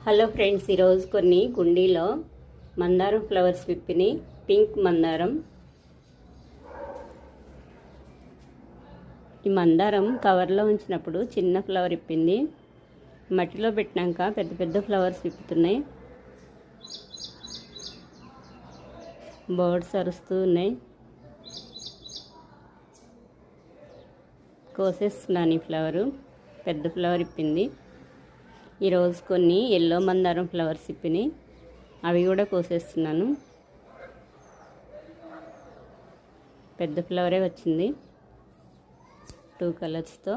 Hello friends, ఈరోజు కొన్ని కుండీలో మందారం ఫ్లవర్స్ విప్పిని. పింక్ మందారం. ఈ మందారం కవర్లో ఉంచినప్పుడు చిన్న ఫ్లవర్ విప్పింది. మట్టిలో పెట్టినాక పెద్ద పెద్ద ఫ్లవర్స్ విప్పుతున్నాయి. బర్డ్స్ అరుస్తూ ఉన్నాయి. కోసేస్తున్నాను. ఈ ఫ్లవరు పెద్ద ఫ్లవర్ విప్పింది. ఈరోజు కొన్ని ఎల్లో మందారం ఫ్లవర్స్ ఇప్పినాయి, అవి కూడా కోసేస్తున్నాను. పెద్ద ఫ్లవరే వచ్చింది 2 కలర్స్తో.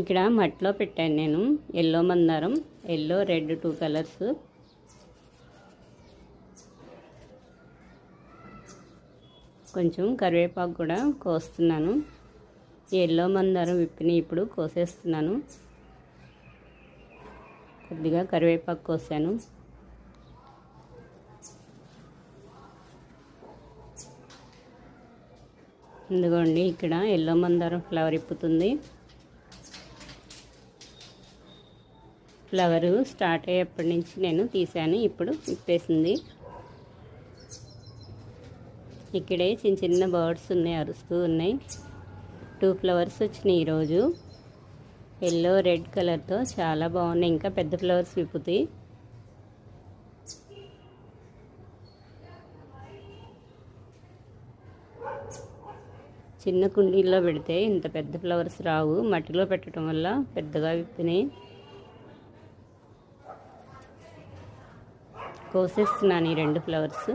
ఇక్కడ మట్టిలో పెట్టాను నేను ఎల్లో మందారం, ఎల్లో రెడ్ 2 కలర్స్. కొంచెం కరివేపాకు కూడా కోస్తున్నాను. ఎల్లో మందారం విప్పిని ఇప్పుడు కోసేస్తున్నాను. కొద్దిగా కరివేపాకు కోసాను. ఇదిగోండి, ఇక్కడ ఎల్లో మందారం ఫ్లవర్ ఇప్పుతుంది. ఫ్లవరు స్టార్ట్ అయ్యేప్పటి నుంచి నేను తీసాను, ఇప్పుడు ఇప్పేసింది. ఇక్కడే చిన్న చిన్న బర్డ్స్ ఉన్నాయి, అరుస్తూ ఉన్నాయి. 2 ఫ్లవర్స్ వచ్చినాయి ఈరోజు. ఎల్లో రెడ్ కలర్తో చాలా బాగున్నాయి. ఇంకా పెద్ద ఫ్లవర్స్ విప్పుతాయి. చిన్న కుండీల్లో పెడితే ఇంత పెద్ద ఫ్లవర్స్ రావు, మట్టిలో పెట్టడం వల్ల పెద్దగా విప్పినాయి. కోసేస్తున్నాను ఈ 2 ఫ్లవర్స్.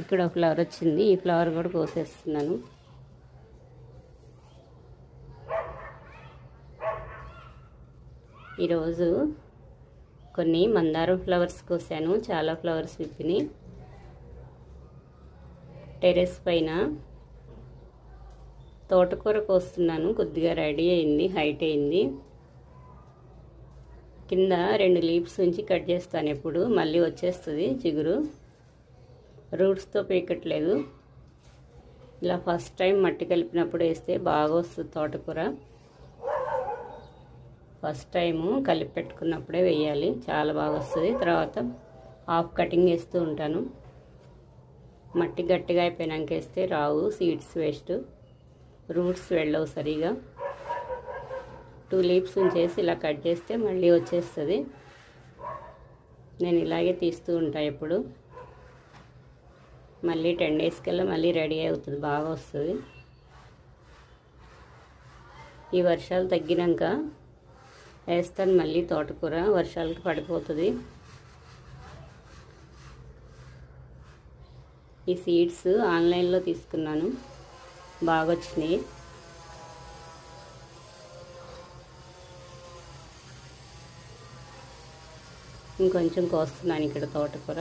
ఇక్కడ ఒక ఫ్లవర్ వచ్చింది, ఈ ఫ్లవర్ కూడా కోసేస్తున్నాను. ఈరోజు కొన్ని మందారం ఫ్లవర్స్ కోసాను, చాలా ఫ్లవర్స్ విప్పిని. టెర్రస్ పైన తోటకూర కోస్తున్నాను. కొద్దిగా రెడీ అయింది, హైట్ అయింది. కింద 2 లీవ్స్ ఉంచి కట్ చేస్తాను, ఎప్పుడు మళ్ళీ వచ్చేస్తుంది చిగురు. రూట్స్తో పీకట్లేదు. ఇలా ఫస్ట్ టైం మట్టి కలిపినప్పుడు వేస్తే బాగా వస్తుంది తోటకూర. ఫస్ట్ టైము కలిపి పెట్టుకున్నప్పుడే వేయాలి, చాలా బాగా వస్తుంది. తర్వాత హాఫ్ కటింగ్ వేస్తూ ఉంటాను. మట్టి గట్టిగా అయిపోయినాక వేస్తే రావు, సీడ్స్ వేస్ట్, రూట్స్ వెళ్ళవు సరిగా. 2 లీవ్స్ ఉంచేసి ఇలా కట్ చేస్తే మళ్ళీ వచ్చేస్తుంది. నేను ఇలాగే తీస్తూ ఉంటాను ఎప్పుడు. మళ్ళీ 10 days కల్లా మళ్ళీ రెడీ అవుతుంది, బాగా వస్తుంది. ఈ వర్షాలు తగ్గినాక వేస్తాను మళ్ళీ తోటకూర, వర్షాలకి పడిపోతుంది. ఈ సీడ్స్ ఆన్లైన్లో తీసుకున్నాను, బాగా వచ్చినాయి. ఇంకొంచెం కోస్తున్నాను ఇక్కడ తోటకూర.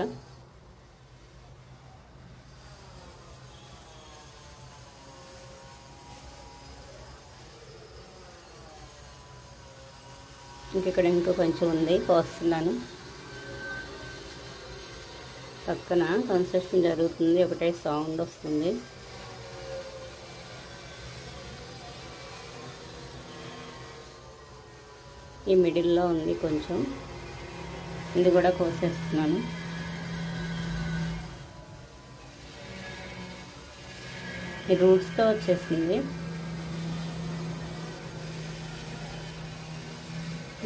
ఇంకెక్కడ ఇంకో కొంచెం ఉంది, కోస్తున్నాను. పక్కన కన్స్ట్రక్షన్ జరుగుతుంది, ఒకటే సౌండ్ వస్తుంది. ఈ మిడిల్లో ఉంది కొంచెం, ఇది కూడా కోసేస్తున్నాను. ఈ రూట్స్తో వచ్చేసింది.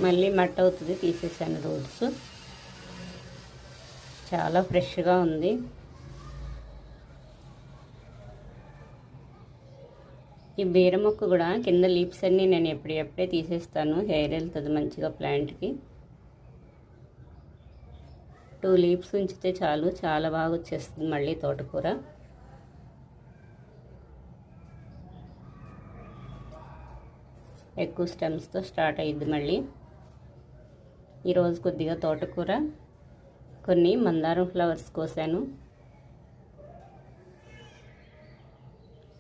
మళ్ళీ మట్టి అవుతుంది, తీసేసాను రూట్స్. చాలా ఫ్రెష్గా ఉంది. ఈ బీర మొక్క కూడా కింద లీవ్స్ అన్నీ నేను ఎప్పుడే తీసేస్తాను, హెయిర్ వెళ్తుంది మంచిగా ప్లాంట్కి. 2 లీవ్స్ ఉంచితే చాలు, చాలా బాగా వచ్చేస్తుంది మళ్ళీ తోటకూర. ఎక్కువ స్టెమ్స్తో స్టార్ట్ అయ్యిద్ది మళ్ళీ. ఈరోజు కొద్దిగా తోటకూర, కొన్ని మందారం ఫ్లవర్స్ కోసాను.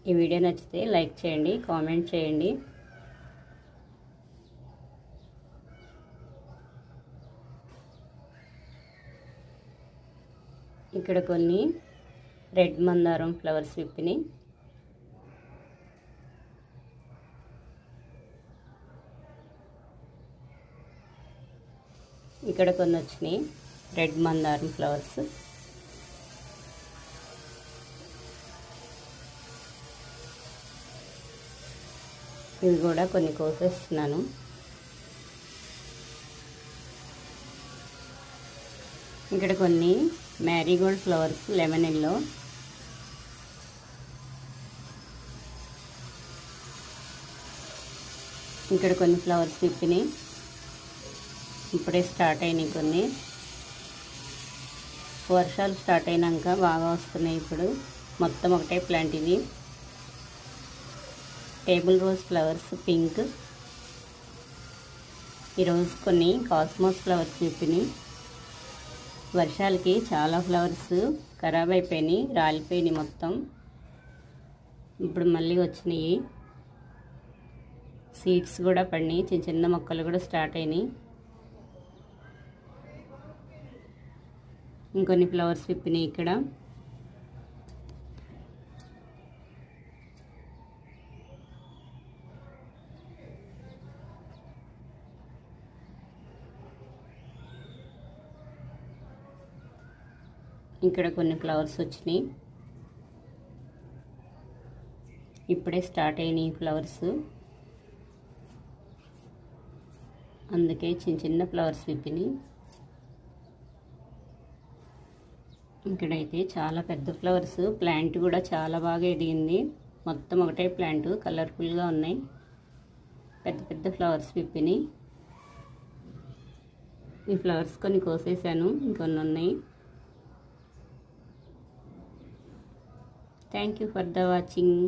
ఈ వీడియో నచ్చితే లైక్ చేయండి, కామెంట్ చేయండి. ఇక్కడ కొన్ని రెడ్ మందారం ఫ్లవర్స్ విప్పినాయి. ఇక్కడ కొన్ని వచ్చినాయి రెడ్ మందారం ఫ్లవర్స్. ఇవి కూడా కొన్ని కోసేస్తున్నాను. ఇక్కడ కొన్ని మ్యారీగోల్డ్ ఫ్లవర్స్ లెమన్ ఎల్లో. ఇక్కడ కొన్ని ఫ్లవర్స్ విప్పినాయి, ఇప్పుడే స్టార్ట్ అయినాయి కొన్ని. వర్షాలు స్టార్ట్ అయినాక బాగా వస్తున్నాయి. ఇప్పుడు మొత్తం ఒకటే ప్లాంట్ ఇది. Table rose flowers pink. ఈరోజు కొన్ని కాస్మోస్ ఫ్లవర్స్ విప్పినాయి. వర్షాలకి చాలా ఫ్లవర్స్ ఖరాబ్ అయిపోయినాయి, రాలిపోయినాయి మొత్తం. ఇప్పుడు మళ్ళీ వచ్చినాయి. సీడ్స్ కూడా పడినాయి, చిన్న చిన్న మొక్కలు కూడా స్టార్ట్ అయినాయి. ఇంకొన్ని ఫ్లవర్స్ విప్పినాయి ఇక్కడ. ఇక్కడ కొన్ని ఫ్లవర్స్ వచ్చినాయి, ఇప్పుడే స్టార్ట్ అయినాయి ఫ్లవర్స్, అందుకే చిన్న చిన్న ఫ్లవర్స్ విప్పినాయి. ఇక్కడైతే చాలా పెద్ద ఫ్లవర్స్, ప్లాంట్ కూడా చాలా బాగా ఎదిగింది. మొత్తం ఒకటే ప్లాంట్, కలర్ఫుల్గా ఉన్నాయి. పెద్ద పెద్ద ఫ్లవర్స్ విప్పినాయి. ఈ ఫ్లవర్స్ కొన్ని కోసేసాను, ఇంకొన్ని ఉన్నాయి. Thank you for the watching.